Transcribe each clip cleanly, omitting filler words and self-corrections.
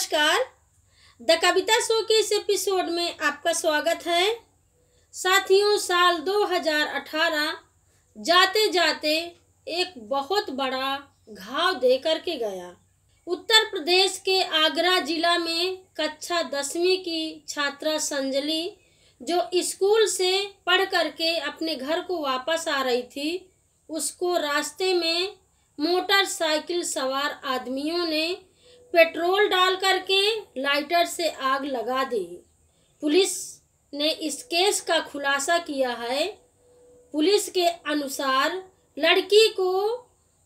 नमस्कार। The Kavita show के इस एपिसोड में आपका स्वागत है। साथियों, साल 2018 जाते जाते एक बहुत बड़ा घाव दे करके गया। उत्तर प्रदेश के आगरा जिला में कक्षा 10वीं की छात्रा संजली, जो स्कूल से पढ़ करके अपने घर को वापस आ रही थी, उसको रास्ते में मोटरसाइकिल सवार आदमियों ने पेट्रोल डाल करके लाइटर से आग लगा दी। पुलिस ने इस केस का खुलासा किया है। पुलिस के अनुसार लड़की को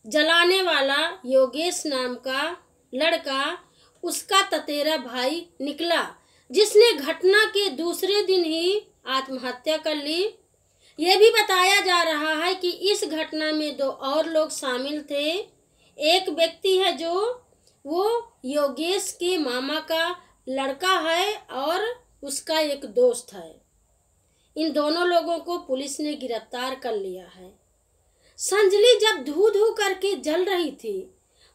जलाने वाला योगेश नाम का लड़का उसका ततेरा भाई निकला, जिसने घटना के दूसरे दिन ही आत्महत्या कर ली। यह भी बताया जा रहा है कि इस घटना में 2 और लोग शामिल थे। एक व्यक्ति है जो वो योगेश के मामा का लड़का है और उसका एक दोस्त है। इन दोनों लोगों को पुलिस ने गिरफ्तार कर लिया है। संजली जब धू धू करके जल रही थी,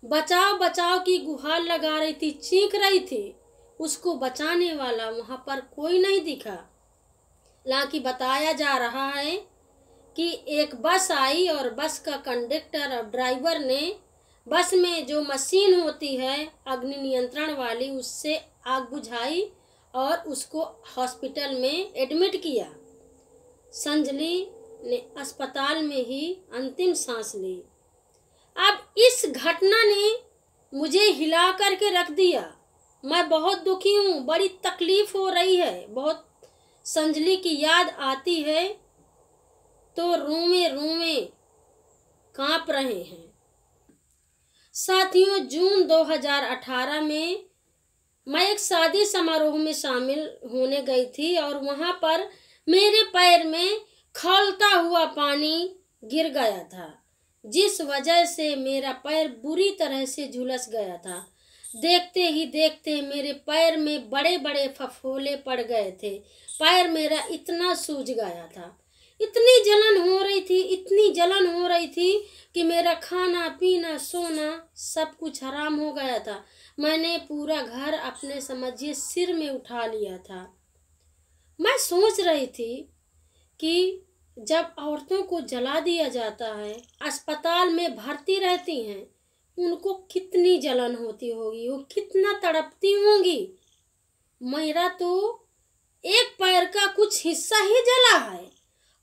बचाओ बचाओ की गुहार लगा रही थी, चीख रही थी, उसको बचाने वाला वहां पर कोई नहीं दिखा। हालांकि बताया जा रहा है कि एक बस आई और बस का कंडक्टर और ड्राइवर ने बस में जो मशीन होती है अग्नि नियंत्रण वाली, उससे आग बुझाई और उसको हॉस्पिटल में एडमिट किया। संजली ने अस्पताल में ही अंतिम सांस ली। अब इस घटना ने मुझे हिला करके रख दिया। मैं बहुत दुखी हूँ, बड़ी तकलीफ हो रही है। बहुत संजली की याद आती है तो रोमे रोमे कांप रहे हैं। साथियों, जून 2018 में मैं एक शादी समारोह में शामिल होने गई थी और वहां पर मेरे पैर में खौलता हुआ पानी गिर गया था, जिस वजह से मेरा पैर बुरी तरह से झुलस गया था। देखते ही देखते मेरे पैर में बड़े बड़े फफोले पड़ गए थे। पैर मेरा इतना सूज गया था, इतनी जलन हो रही थी, इतनी जलन हो रही थी कि मेरा खाना पीना सोना सब कुछ हराम हो गया था। मैंने पूरा घर अपने समझिए सिर में उठा लिया था। मैं सोच रही थी कि जब औरतों को जला दिया जाता है, अस्पताल में भर्ती रहती हैं, उनको कितनी जलन होती होगी, वो कितना तड़पती होंगी। मेरा तो एक पैर का कुछ हिस्सा ही जला है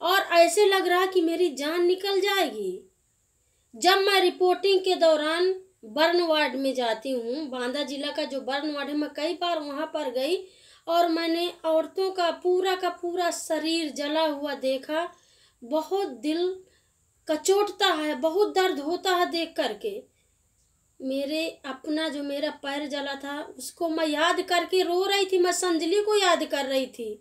और ऐसे लग रहा कि मेरी जान निकल जाएगी। जब मैं रिपोर्टिंग के दौरान बर्न वार्ड में जाती हूँ, बांदा जिला का जो बर्न वार्ड है, मैं कई बार वहाँ पर गई और मैंने औरतों का पूरा शरीर जला हुआ देखा। बहुत दिल कचोटता है, बहुत दर्द होता है देख करके। जो मेरा पैर जला था उसको मैं याद करके रो रही थी। मैं संजली को याद कर रही थी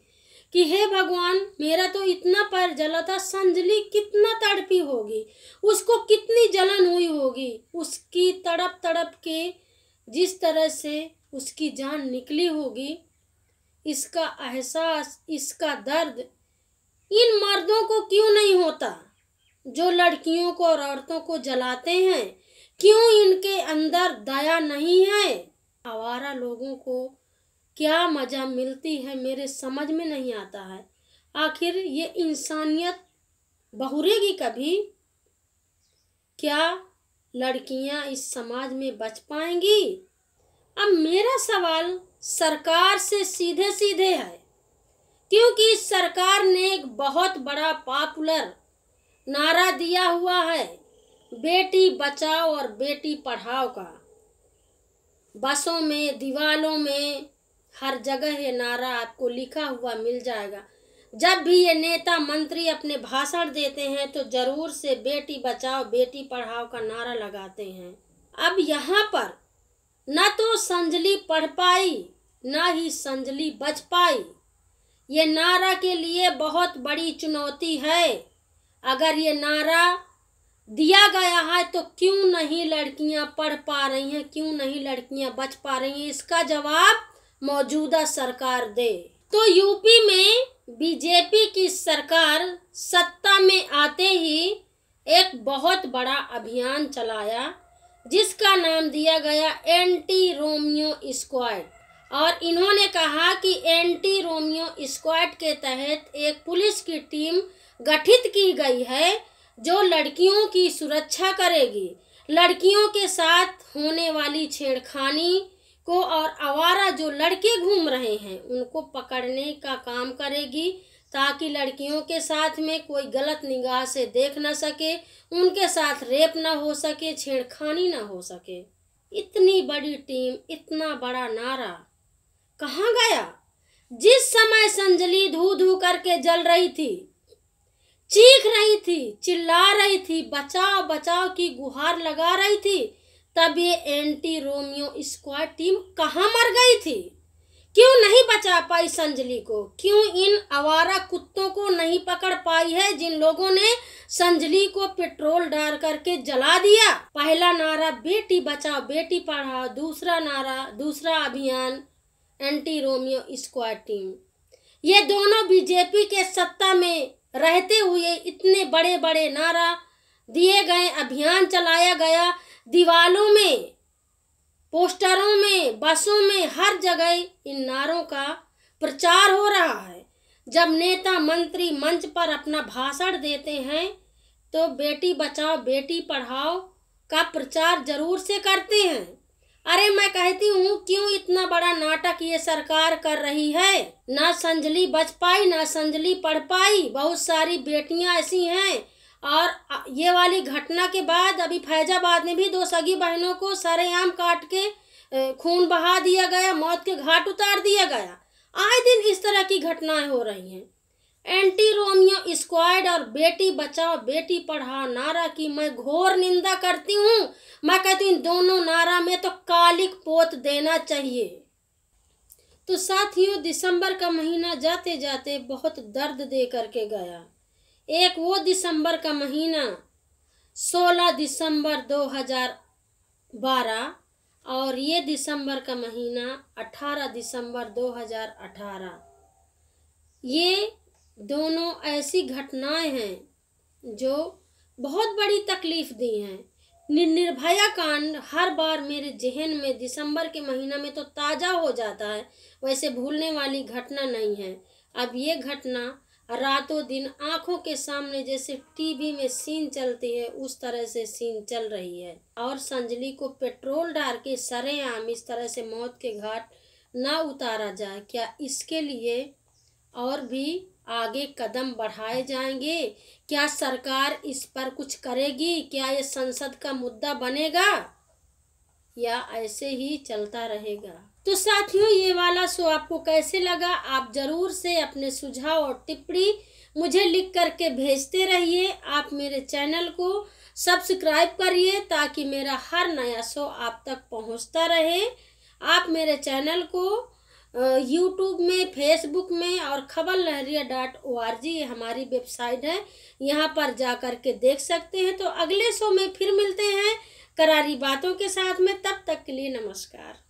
कि हे भगवान, मेरा तो इतना पैर जला था, संजली कितना तड़पी होगी, उसको कितनी जलन हुई होगी। उसकी तड़प तड़प के जिस तरह से उसकी जान निकली होगी, इसका एहसास, इसका दर्द इन मर्दों को क्यों नहीं होता जो लड़कियों को और औरतों को जलाते हैं? क्यों इनके अंदर दया नहीं है? आवारा लोगों को क्या मजा मिलती है, मेरे समझ में नहीं आता है। आखिर ये इंसानियत बहुरेगी कभी? क्या लड़कियां इस समाज में बच पाएंगी? अब मेरा सवाल सरकार से सीधे सीधे है, क्योंकि इस सरकार ने एक बहुत बड़ा पॉपुलर नारा दिया हुआ है, बेटी बचाओ और बेटी पढ़ाओ का। बसों में, दीवालों में, हर जगह ये नारा आपको लिखा हुआ मिल जाएगा। जब भी ये नेता मंत्री अपने भाषण देते हैं तो जरूर से बेटी बचाओ बेटी पढ़ाओ का नारा लगाते हैं। अब यहाँ पर न तो संजली पढ़ पाई, न ही संजली बच पाई। ये नारा के लिए बहुत बड़ी चुनौती है। अगर ये नारा दिया गया है तो क्यों नहीं लड़कियां पढ़ पा रही हैं, क्यों नहीं लड़कियां बच पा रही हैं? इसका जवाब मौजूदा सरकार दे। तो यूपी में बीजेपी की सरकार सत्ता में आते ही एक बहुत बड़ा अभियान चलाया, जिसका नाम दिया गया एंटी रोमियो स्क्वाड। और इन्होंने कहा कि एंटी रोमियो स्क्वाड के तहत एक पुलिस की टीम गठित की गई है जो लड़कियों की सुरक्षा करेगी, लड़कियों के साथ होने वाली छेड़खानी को और आवारा जो लड़के घूम रहे हैं उनको पकड़ने का काम करेगी, ताकि लड़कियों के साथ में कोई गलत निगाह से देख न सके, उनके साथ रेप ना हो सके, छेड़खानी ना हो सके। इतनी बड़ी टीम, इतना बड़ा नारा कहाँ गया? जिस समय संजली धू धू करके जल रही थी, चीख रही थी, चिल्ला रही थी, बचाओ बचाओ की गुहार लगा रही थी, तब ये एंटी रोमियो स्क्वाड टीम कहाँ मर गई थी? क्यों नहीं बचा पाई संजली को? क्यों इन आवारा कुत्तों को नहीं पकड़ पाई है जिन लोगों ने संजली को पेट्रोल डाल करके जला दिया? पहला नारा बेटी बचाओ बेटी पढ़ाओ, दूसरा अभियान एंटी रोमियो स्क्वाड टीम। ये दोनों बीजेपी के सत्ता में रहते हुए इतने बड़े बड़े नारा दिए गए, अभियान चलाया गया, दीवालों में, पोस्टरों में, बसों में, हर जगह इन नारों का प्रचार हो रहा है। जब नेता मंत्री मंच पर अपना भाषण देते हैं तो बेटी बचाओ बेटी पढ़ाओ का प्रचार जरूर से करते हैं। अरे मैं कहती हूँ क्यों इतना बड़ा नाटक ये सरकार कर रही है? ना संजली बच पाई, ना संजली पढ़ पाई। बहुत सारी बेटियां ऐसी हैं। और ये वाली घटना के बाद अभी फैजाबाद में भी 2 सगी बहनों को सरेआम काट के खून बहा दिया गया, मौत के घाट उतार दिया गया। आए दिन इस तरह की घटनाएं हो रही हैं। एंटी रोमियो स्क्वाड और बेटी बचाओ बेटी पढ़ाओ नारा की मैं घोर निंदा करती हूँ। मैं कहती हूँ दोनों नारा में तो कालिक पोत देना चाहिए। तो साथियों, दिसंबर का महीना जाते जाते बहुत दर्द दे करके गया। एक वो दिसंबर का महीना 16 दिसंबर 2012 और ये दिसंबर का महीना 18 दिसंबर 2018। ये दोनों ऐसी घटनाएं हैं जो बहुत बड़ी तकलीफ दी हैं। निर्भया कांड हर बार मेरे जहन में दिसंबर के महीना में तो ताज़ा हो जाता है, वैसे भूलने वाली घटना नहीं है। अब ये घटना रातों दिन आंखों के सामने जैसे टीवी में सीन चलती है उस तरह से सीन चल रही है। और संजली को पेट्रोल डाल के सरेआम इस तरह से मौत के घाट ना उतारा जाए, क्या इसके लिए और भी आगे कदम बढ़ाए जाएंगे? क्या सरकार इस पर कुछ करेगी? क्या ये संसद का मुद्दा बनेगा या ऐसे ही चलता रहेगा? तो साथियों, ये वाला शो आपको कैसे लगा? आप जरूर से अपने सुझाव और टिप्पणी मुझे लिख करके भेजते रहिए। आप मेरे चैनल को सब्सक्राइब करिए ताकि मेरा हर नया शो आप तक पहुंचता रहे। आप मेरे चैनल को यूट्यूब में, फेसबुक में और खबरलहरिया.org हमारी वेबसाइट है, यहाँ पर जा कर के देख सकते हैं। तो अगले शो में फिर मिलते हैं करारी बातों के साथ में। तब तक के लिए नमस्कार।